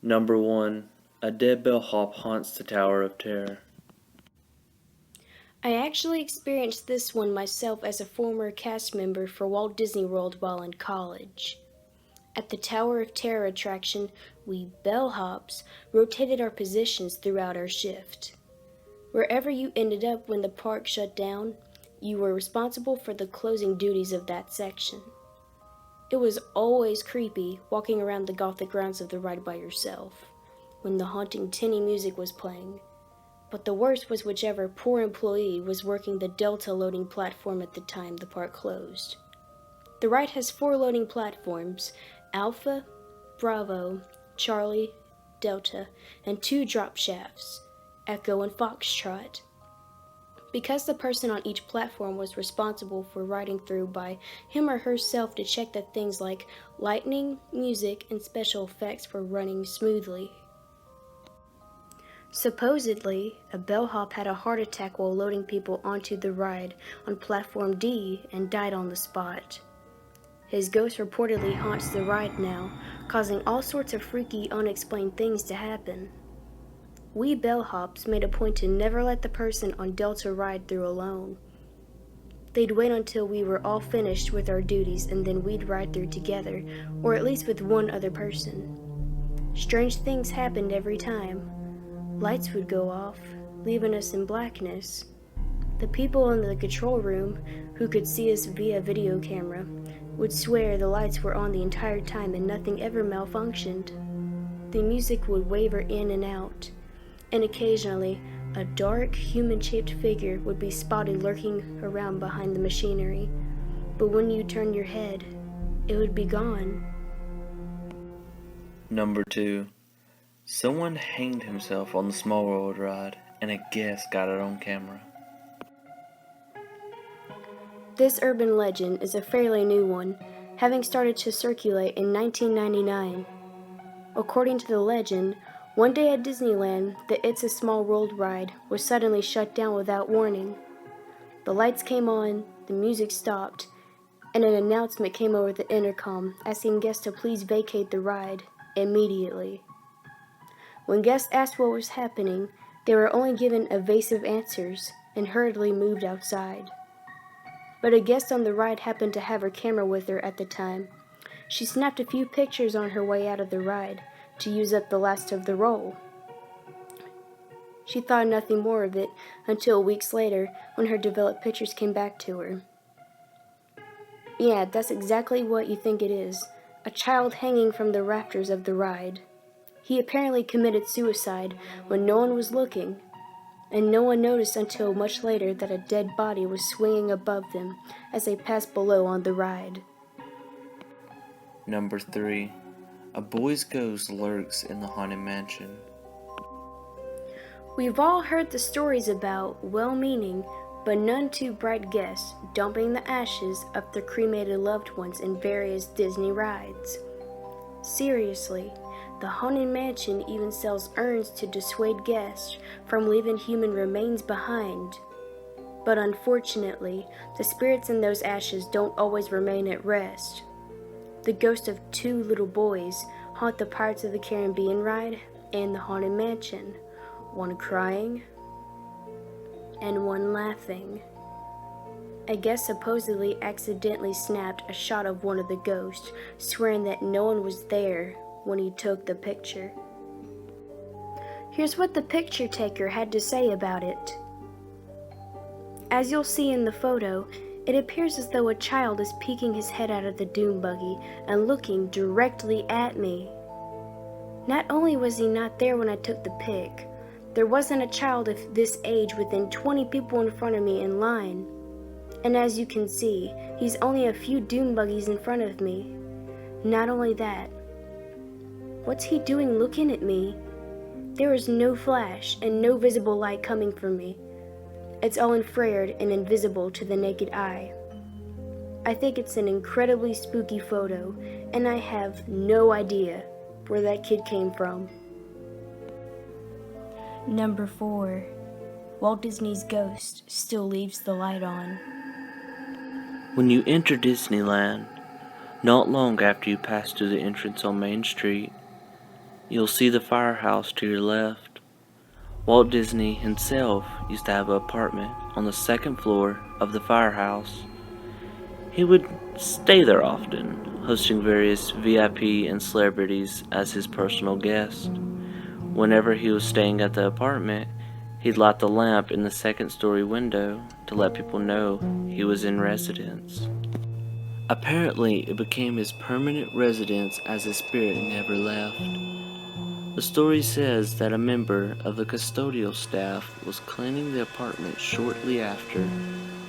Number 1. A dead bellhop haunts the Tower of Terror. I actually experienced this one myself as a former cast member for Walt Disney World while in college. At the Tower of Terror attraction, we bellhops rotated our positions throughout our shift. Wherever you ended up when the park shut down, you were responsible for the closing duties of that section. It was always creepy walking around the gothic grounds of the ride by yourself when the haunting tinny music was playing. But the worst was whichever poor employee was working the Delta loading platform at the time the park closed. The ride has 4 loading platforms: Alpha, Bravo, Charlie, Delta, and 2 drop shafts, Echo and Foxtrot. Because the person on each platform was responsible for riding through by him or herself to check that things like lighting, music, and special effects were running smoothly. Supposedly, a bellhop had a heart attack while loading people onto the ride on Platform D and died on the spot. His ghost reportedly haunts the ride now, causing all sorts of freaky, unexplained things to happen. We bellhops made a point to never let the person on Delta ride through alone. They'd wait until we were all finished with our duties and then we'd ride through together, or at least with one other person. Strange things happened every time. Lights would go off, leaving us in blackness. The people in the control room, who could see us via video camera, would swear the lights were on the entire time and nothing ever malfunctioned. The music would waver in and out, and occasionally a dark, human-shaped figure would be spotted lurking around behind the machinery. But when you turned your head, it would be gone. Number 2. Someone hanged himself on the Small World ride, and a guest got it on camera. This urban legend is a fairly new one, having started to circulate in 1999. According to the legend, one day at Disneyland, the It's a Small World ride was suddenly shut down without warning. The lights came on, the music stopped, and an announcement came over the intercom asking guests to please vacate the ride immediately. When guests asked what was happening, they were only given evasive answers and hurriedly moved outside. But a guest on the ride happened to have her camera with her at the time. She snapped a few pictures on her way out of the ride to use up the last of the roll. She thought nothing more of it until weeks later when her developed pictures came back to her. Yeah, that's exactly what you think it is. A child hanging from the rafters of the ride. He apparently committed suicide when no one was looking, and no one noticed until much later that a dead body was swinging above them as they passed below on the ride. Number 3. A boy's ghost lurks in the Haunted Mansion. We've all heard the stories about well-meaning, but none too bright guests dumping the ashes of their cremated loved ones in various Disney rides. Seriously, the Haunted Mansion even sells urns to dissuade guests from leaving human remains behind. But unfortunately, the spirits in those ashes don't always remain at rest. The ghosts of 2 little boys haunt the Pirates of the Caribbean ride and the Haunted Mansion, one crying and one laughing. A guest supposedly accidentally snapped a shot of one of the ghosts, swearing that no one was there when he took the picture. Here's what the picture taker had to say about it. As you'll see in the photo, it appears as though a child is peeking his head out of the dune buggy and looking directly at me. Not only was he not there when I took the pic, there wasn't a child of this age within 20 people in front of me in line. And as you can see, he's only a few dune buggies in front of me. Not only that, what's he doing looking at me? There is no flash and no visible light coming from me. It's all infrared and invisible to the naked eye. I think it's an incredibly spooky photo, and I have no idea where that kid came from. Number 4. Walt Disney's ghost still leaves the light on. When you enter Disneyland, not long after you pass through the entrance on Main Street, you'll see the firehouse to your left. Walt Disney himself used to have an apartment on the second floor of the firehouse. He would stay there often, hosting various VIP and celebrities as his personal guest. Whenever he was staying at the apartment, he'd light the lamp in the second-story window to let people know he was in residence. Apparently, it became his permanent residence as his spirit never left. The story says that a member of the custodial staff was cleaning the apartment shortly after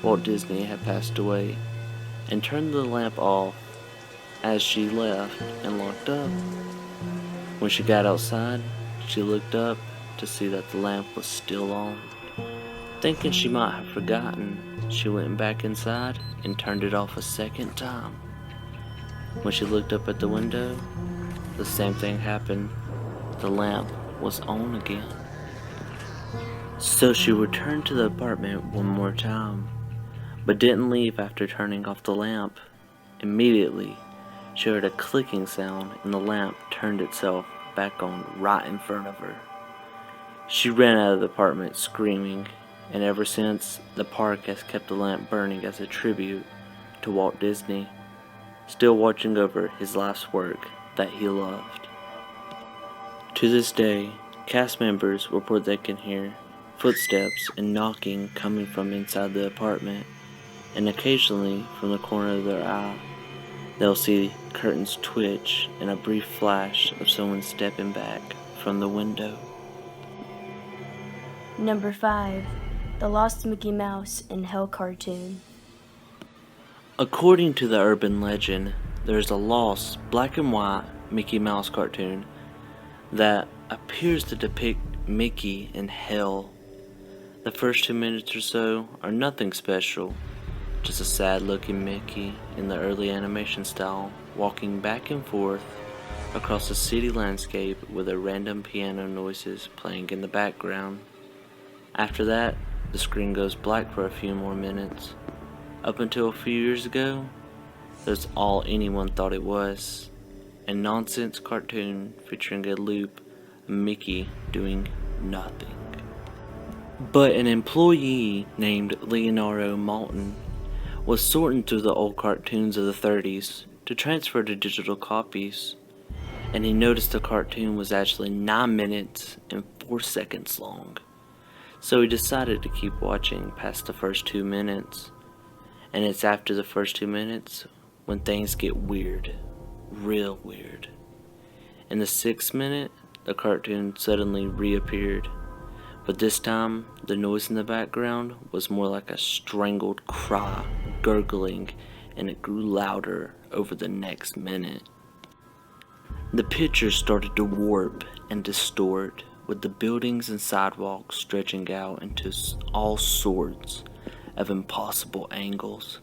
Walt Disney had passed away and turned the lamp off as she left and locked up. When she got outside, she looked up to see that the lamp was still on. Thinking she might have forgotten, she went back inside and turned it off a second time. When she looked up at the window, the same thing happened. The lamp was on again. So she returned to the apartment one more time, but didn't leave after turning off the lamp. Immediately, she heard a clicking sound and the lamp turned itself back on right in front of her. She ran out of the apartment screaming, and ever since, the park has kept the lamp burning as a tribute to Walt Disney, still watching over his life's work that he loved. To this day, cast members report they can hear footsteps and knocking coming from inside the apartment, and occasionally from the corner of their eye, they'll see curtains twitch and a brief flash of someone stepping back from the window. Number 5. The Lost Mickey Mouse in Hell cartoon. According to the urban legend, there's a lost black and white Mickey Mouse cartoon that appears to depict Mickey in hell. The first 2 minutes or so are nothing special, just a sad-looking Mickey in the early animation style, walking back and forth across the city landscape with a random piano noises playing in the background. After that, the screen goes black for a few more minutes. Up until a few years ago, that's all anyone thought it was. A nonsense cartoon featuring a loop of Mickey doing nothing. But an employee named Leonardo Maltin was sorting through the old cartoons of the 30s to transfer to digital copies, and he noticed the cartoon was actually 9 minutes and 4 seconds long. So he decided to keep watching past the first 2 minutes, and it's after the first 2 minutes when things get weird, real weird. In the 6th minute, the cartoon suddenly reappeared, but this time the noise in the background was more like a strangled cry, gurgling, and it grew louder over the next minute. The picture started to warp and distort, with the buildings and sidewalks stretching out into all sorts of impossible angles,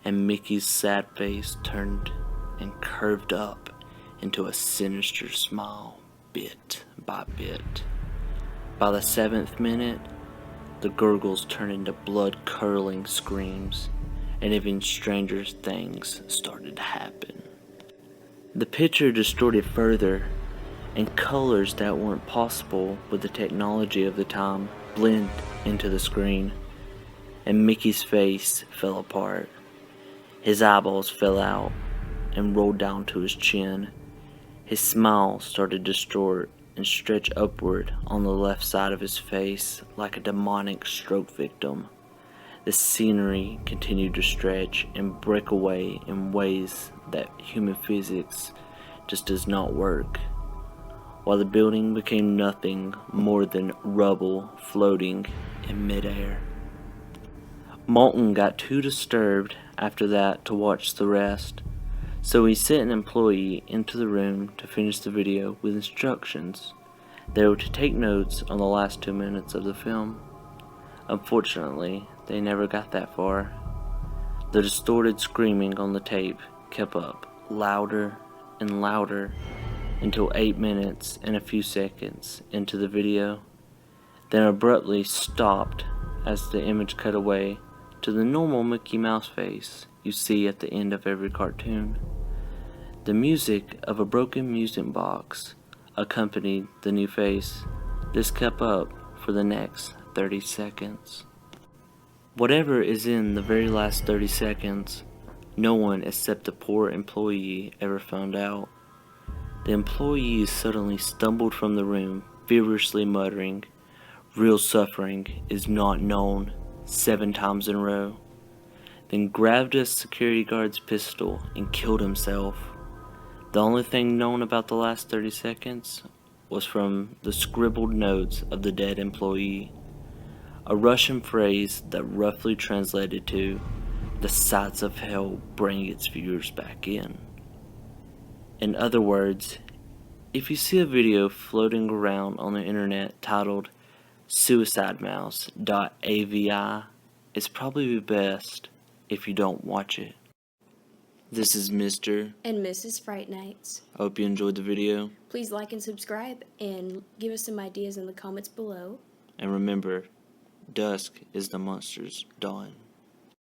and Mickey's sad face turned and curved up into a sinister smile bit by bit. By the 7th minute, the gurgles turned into blood-curdling screams, and even stranger things started to happen. The picture distorted further, and colors that weren't possible with the technology of the time blend into the screen, and Mickey's face fell apart. His eyeballs fell out and rolled down to his chin. His smile started to distort and stretch upward on the left side of his face like a demonic stroke victim. The scenery continued to stretch and break away in ways that human physics just does not work, while the building became nothing more than rubble floating in midair. Maltin got too disturbed after that to watch the rest, so he sent an employee into the room to finish the video with instructions. They were to take notes on the last 2 minutes of the film. Unfortunately, they never got that far. The distorted screaming on the tape kept up, louder and louder, until 8 minutes and a few seconds into the video, then abruptly stopped as the image cut away to the normal Mickey Mouse face you see at the end of every cartoon. The music of a broken music box, accompanied the new face. This kept up for the next 30 seconds. Whatever is in the very last 30 seconds, no one except the poor employee ever found out. The employee suddenly stumbled from the room, feverishly muttering, "Real suffering is not known," 7 times in a row, then grabbed a security guard's pistol and killed himself. The only thing known about the last 30 seconds was from the scribbled notes of the dead employee, a Russian phrase that roughly translated to, "The sights of hell bring its viewers back in." In other words, if you see a video floating around on the internet titled suicidemouse.avi, it's probably best if you don't watch it. This is Mr. and Mrs. Fright Nights. I hope you enjoyed the video. Please like and subscribe and give us some ideas in the comments below. And remember, dusk is the monster's dawn.